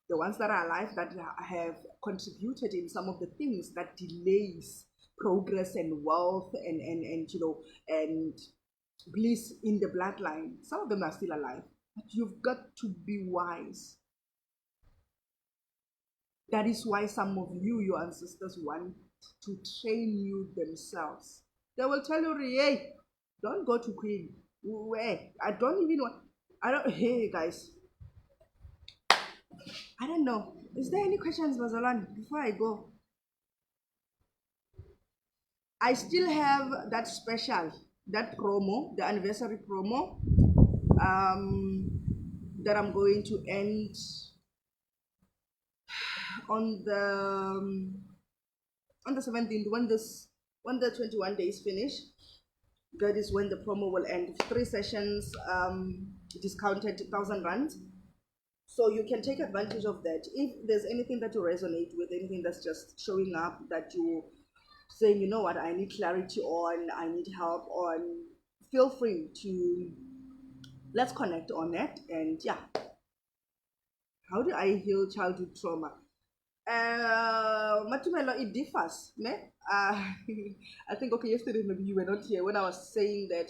The ones that are alive that have contributed in some of the things that delays progress and wealth and bliss in the bloodline. Some of them are still alive, but you've got to be wise. That is why some of you, your ancestors, want to train you themselves. They will tell you, hey, don't go to Queen. I don't even want, hey guys, I don't know. Is there any questions, Mazalan, before I go? I still have that special, that promo, the anniversary promo, that I'm going to end on the 17th, when the 21 days finish. That is when the promo will end. 3 sessions, discounted 1,000 rand. So you can take advantage of that. If there's anything that you resonate with, anything that's just showing up that you saying, you know what, I need clarity on, I need help on, feel free to, let's connect on that. And yeah, how do I heal childhood trauma? Matumelo, it differs. Ne? I think, okay, yesterday maybe you were not here when I was saying that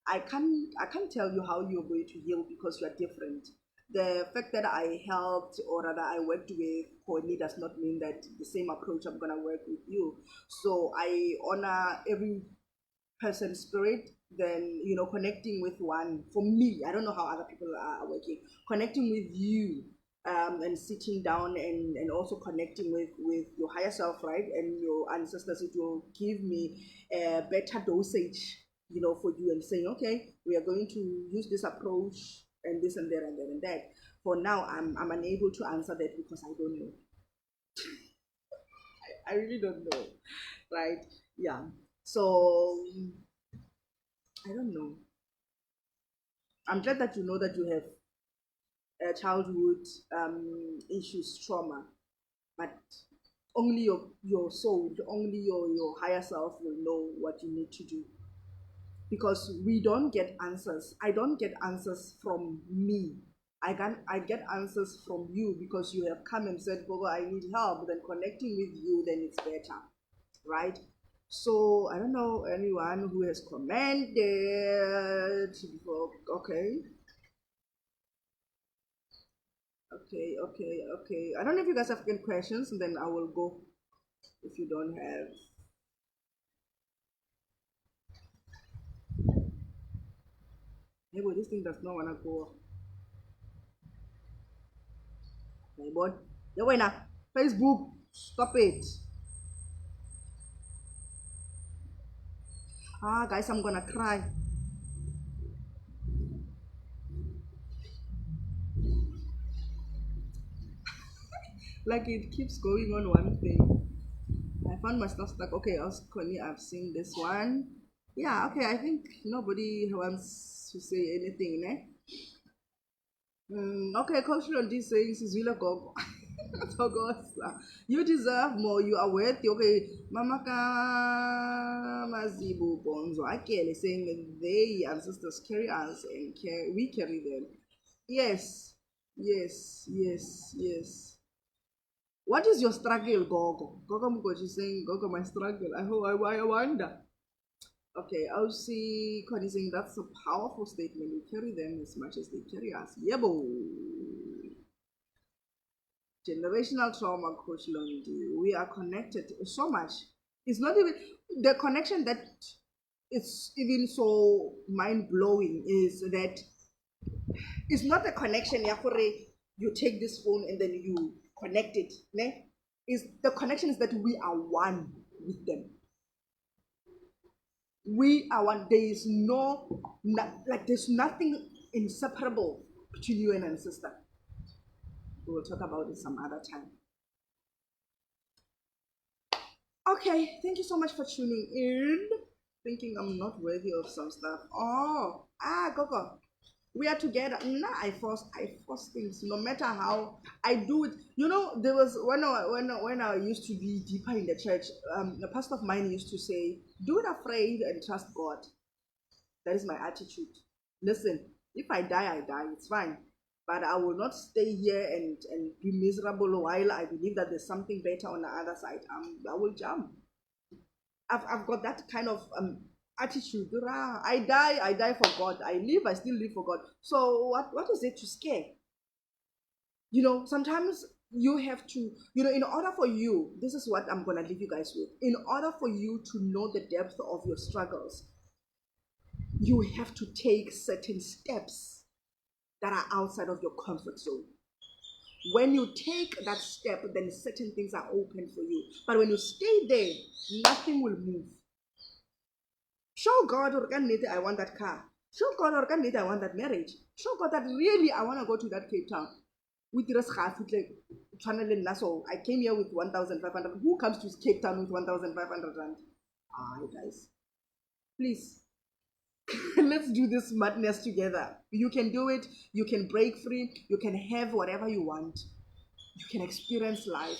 I can't tell you how you're going to heal because you are different. The fact that I helped or rather I worked with Connie does not mean that the same approach I'm gonna work with you. So I honor every person's spirit. Then connecting with one, for me, I don't know how other people are working, connecting with you, and sitting down and also connecting with your higher self, right, and your ancestors, it will give me a better dosage, for you, and saying, okay, we are going to use this approach and this and that and that and that. For now, I'm unable to answer that because I don't know. I really don't know, right? Yeah. So I don't know. I'm glad that you know that you have childhood issues, trauma, but only your soul, only your higher self will know what you need to do. Because we don't get answers. I don't get answers from me. I get answers from you because you have come and said, Gogo, I need help. Then connecting with you, then it's better, right? So I don't know anyone who has commented before. Okay. Okay. I don't know if you guys have any questions, and then I will go if you don't have. Hey, boy, this thing does not want to go. My boy. Yeah, wait now. Facebook, stop it. Ah, guys, I'm gonna cry. Like it keeps going on one thing. I found myself stuck. Okay, Connie, I've seen this one. Yeah, okay, I think nobody wants to say anything, eh? Okay, Coach Londi says Sizwila Gogo. Togosa. You deserve more. You are worthy. Okay, Mama Mazibu Bonzo Akele saying that they ancestors carry us and we carry them. Yes, yes. What is your struggle, Gogo? Gogo Mugoji saying, Gogo, my struggle. I wonder. Okay, I'll see Connie saying that's a powerful statement. We carry them as much as they carry us. Yebo. Generational trauma, Coach Londi. We are connected so much. It's not even the connection that it's even so mind blowing is that it's not a connection, Yakore. You take this phone and then you connect it. Ne? Is the connection is that we are one with them. We are one. There is there's nothing inseparable between you and an sister. We will talk about it some other time. Okay, thank you so much for tuning in. Thinking I'm not worthy of some stuff. Gogo. We are together. Nah, I force things. No matter how I do it. There was when I used to be deeper in the church, a pastor of mine used to say, "Do it afraid and trust God." That is my attitude. Listen, if I die, I die. It's fine. But I will not stay here and be miserable while I believe that there's something better on the other side. I will jump. I've got that kind of attitude. I die for God. I live, I still live for God. So what is it to scare? Sometimes you have to, in order for you, this is what I'm gonna leave you guys with. In order for you to know the depth of your struggles, you have to take certain steps that are outside of your comfort zone. When you take that step, then certain things are open for you. But when you stay there, nothing will move. Show God, I want that car. Show God, I want that marriage. Show God that really I want to go to that Cape Town. With the I came here with 1,500. Who comes to Cape Town with 1,500 rand? Guys, please. Let's do this madness together. You can do it. You can break free. You can have whatever you want. You can experience life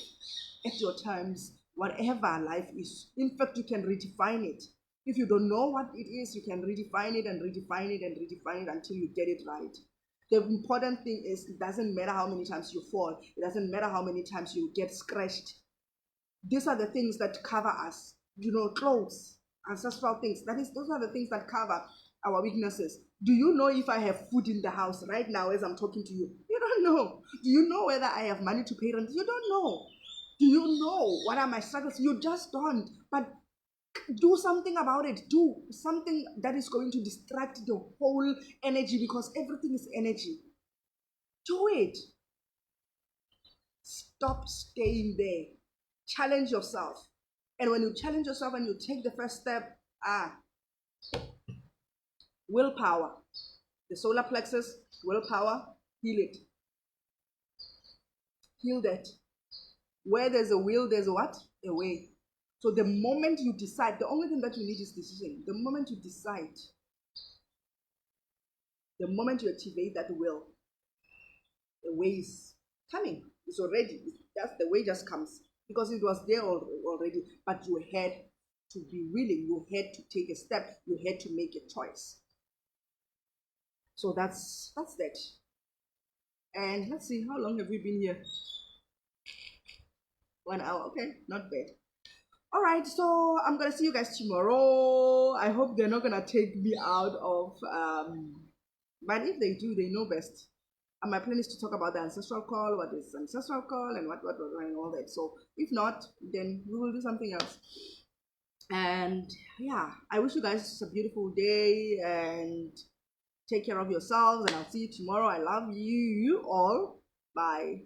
at your terms, whatever life is. In fact, you can redefine it. If you don't know what it is, you can redefine it and redefine it and redefine it until you get it right. The important thing is it doesn't matter how many times you fall. It doesn't matter how many times you get scratched. These are the things that cover us. Clothes, ancestral things. Those are the things that cover our weaknesses. Do you know if I have food in the house right now as I'm talking to you? You don't know. Do you know whether I have money to pay rent? You don't know. Do you know what are my struggles? You just don't. But do something about it. Do something that is going to distract the whole energy, because everything is energy. Do it. Stop staying there. Challenge yourself. And when you challenge yourself and you take the first step, willpower. The solar plexus, willpower, heal it. Heal that. Where there's a will, there's a what? A way. So the moment you decide, the only thing that you need is decision. The moment you decide, the moment you activate that will, the way is coming. It's already. The way just comes. Because it was there already, but you had to be willing. You had to take a step. You had to make a choice. So that's that. And let's see, how long have we been here? 1 hour. Okay, not bad. All right, so I'm gonna see you guys tomorrow. I hope they're not gonna take me out of but if they do, they know best. And my plan is to talk about the ancestral call, what is ancestral call, and what and all that. So if not, then we will do something else. And yeah, I wish you guys a beautiful day and take care of yourselves. And I'll see you tomorrow. I love you all. Bye.